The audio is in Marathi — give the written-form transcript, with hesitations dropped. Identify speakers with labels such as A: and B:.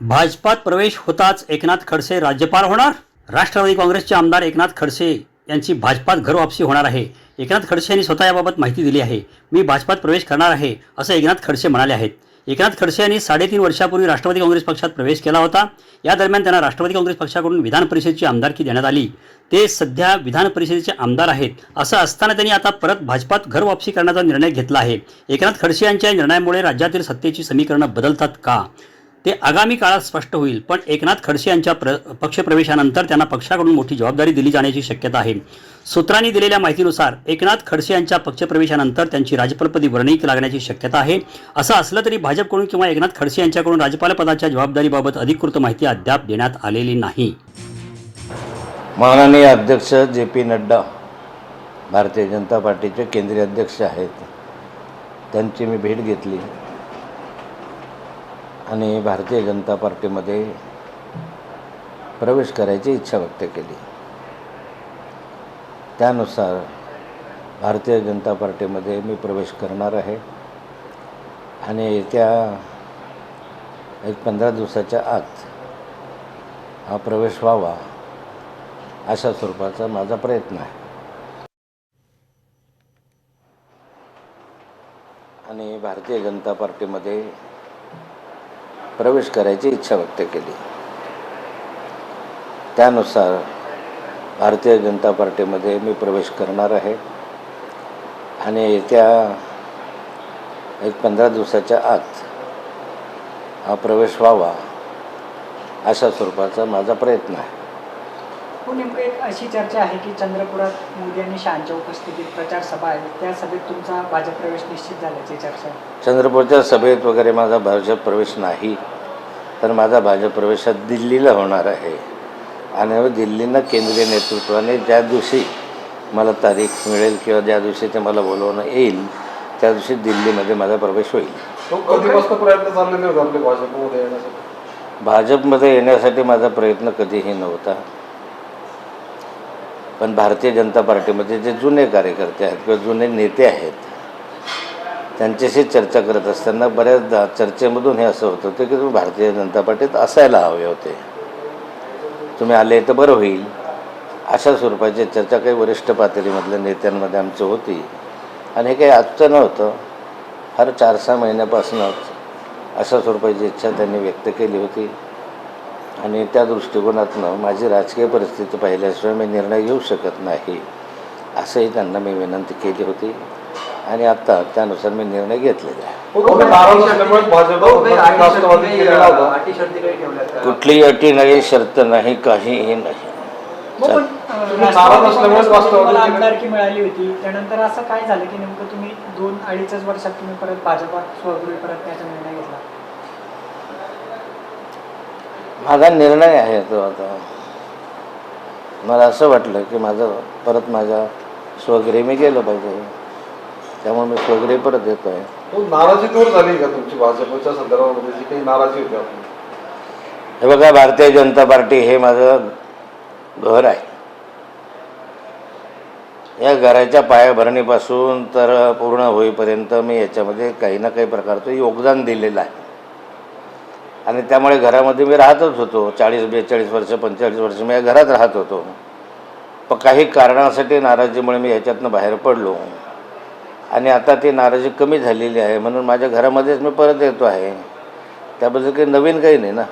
A: भाजपात प्रवेश होताच एकनाथ खडसे राज्यपाल होणार. राष्ट्रवादी काँग्रेसचे आमदार एकनाथ खडसे यांची भाजपात घरवापसी होणार आहे. एकनाथ खडसे यांनी स्वतः याबाबत माहिती दिली आहे. मी भाजपात प्रवेश करणार आहे असं एकनाथ खडसे म्हणाले आहेत. एकनाथ खडसे यांनी 3.5 वर्षापूर्वी राष्ट्रवादी काँग्रेस पक्षात प्रवेश केला होता. या दरम्यान त्यांना राष्ट्रवादी काँग्रेस पक्षाकडून विधान परिषदेची आमदारकी देण्यात आली. ते सध्या विधान परिषदेचे आमदार आहेत. असं असताना त्यांनी आता परत भाजपात घरवापसी करण्याचा निर्णय घेतला आहे. एकनाथ खडसे यांच्या निर्णयामुळे राज्यातील सत्तेची समीकरणं बदलतात का ते आगामी काळात स्पष्ट होईल. पण एकनाथ खडसे यांच्या पक्षप्रवेशानंतर त्यांना पक्षाकडून मोठी जबाबदारी दिली जाण्याची शक्यता आहे. सूत्रांनी दिलेल्या माहितीनुसार एकनाथ खडसे यांच्या पक्षप्रवेशानंतर त्यांची राज्यपालपदी वर्णी लागण्याची शक्यता आहे. असं असलं तरी भाजपकडून किंवा एकनाथ खडसे यांच्याकडून राज्यपालपदाच्या जबाबदारीबाबत अधिकृत माहिती अद्याप देण्यात आलेली नाही.
B: माननीय अध्यक्ष जे.पी. नड्डा भारतीय जनता पार्टीचे केंद्रीय अध्यक्ष आहेत. त्यांची मी भेट घेतली आणि भारतीय जनता पार्टीमध्ये प्रवेश करायची इच्छा व्यक्त केली. त्यानुसार भारतीय जनता पार्टीमध्ये मी प्रवेश करणार आहे आणि येत्या 15 दिवसाच्या आत हा प्रवेश व्हावा अशा स्वरूपाचा माझा प्रयत्न आहे. आणि भारतीय जनता पार्टीमध्ये प्रवेश करायची इच्छा व्यक्त केली. त्यानुसार भारतीय जनता पार्टीमध्ये मी प्रवेश करणार आहे आणि येत्या 15 दिवसाच्या आत हा प्रवेश व्हावा अशा स्वरूपाचा माझा प्रयत्न आहे.
C: नेमकं एक अशी चर्चा आहे की चंद्रपुरात मोदी आणि शहांच्या उपस्थितीत प्रचार सभा आहे. त्या सभेत तुमचा भाजप प्रवेश निश्चित झाल्याची चर्चा आहे.
B: चंद्रपूरच्या सभेत वगैरे माझा भाजप प्रवेश नाही, तर माझा भाजप प्रवेश हा दिल्लीला होणार आहे. आणि दिल्लीनं केंद्रीय नेतृत्वाने ज्या दिवशी मला तारीख मिळेल किंवा ज्या दिवशी ते मला बोलवणं येईल त्या दिवशी दिल्लीमध्ये माझा प्रवेश होईल.
D: कधीपासून प्रयत्न चाललेले होते आपले भाजपमध्ये येण्यासाठी?
B: भाजपमध्ये येण्यासाठी माझा प्रयत्न कधीही नव्हता. पण भारतीय जनता पार्टीमध्ये जे जुने कार्यकर्ते आहेत किंवा जुने नेते आहेत त्यांच्याशी चर्चा करत असताना बऱ्याचदा चर्चेमधून हे असं होत होतं की तुम्ही भारतीय जनता पार्टीत असायला हवे होते, तुम्ही आले तर बरं होईल, अशा स्वरूपाची चर्चा काही वरिष्ठ पातळीमधल्या नेत्यांमध्ये आमची होती. आणि हे काही आजचं नव्हतं, हर 4-6 महिन्यापासूनच अशा स्वरूपाची इच्छा त्यांनी व्यक्त केली होती. आणि त्या दृष्टिकोनातून माझी राजकीय परिस्थिती पाहिल्याशिवाय मी निर्णय घेऊ शकत नाही असंही त्यांना मी विनंती केली होती. आणि आता त्यानुसार मी निर्णय घेतलेला आहे. कुठलीही अटी नाही, शर्त नाही, काहीही नाही.
C: आमदारकी मिळाली होती त्यानंतर असं काय झालं की नेमकं तुम्ही 2-2.5 वर्षात तुम्ही परत भाजपात स्वगृही परतण्याचा निर्णय घेतला?
B: माझा निर्णय आहे तो. आता मला असं वाटलं की माझ्या स्वगृही मी गेलं पाहिजे, त्यामुळे मी स्वगृही परत येतो आहे.
D: नाराजी दूर झाली का तुमची भाजपच्या संदर्भामध्ये जी काही नाराजी होती आपली?
B: हे बघा, भारतीय जनता पार्टी हे माझं घर आहे. या घराच्या पायाभरणीपासून तर पूर्ण होईपर्यंत मी याच्यामध्ये काही ना काही प्रकारचं योगदान दिलेलं आहे. आणि त्यामुळे घरामध्ये मी राहतच होतो. 40-42 वर्ष 45 वर्ष मी या घरात राहत होतो. पण काही कारणासाठी नाराजीमुळे मी ह्याच्यातनं बाहेर पडलो आणि आता ती नाराजी कमी झालेली आहे म्हणून माझ्या घरामध्येच मी परत येतो आहे. त्याबद्दल काही नवीन काही नाही ना.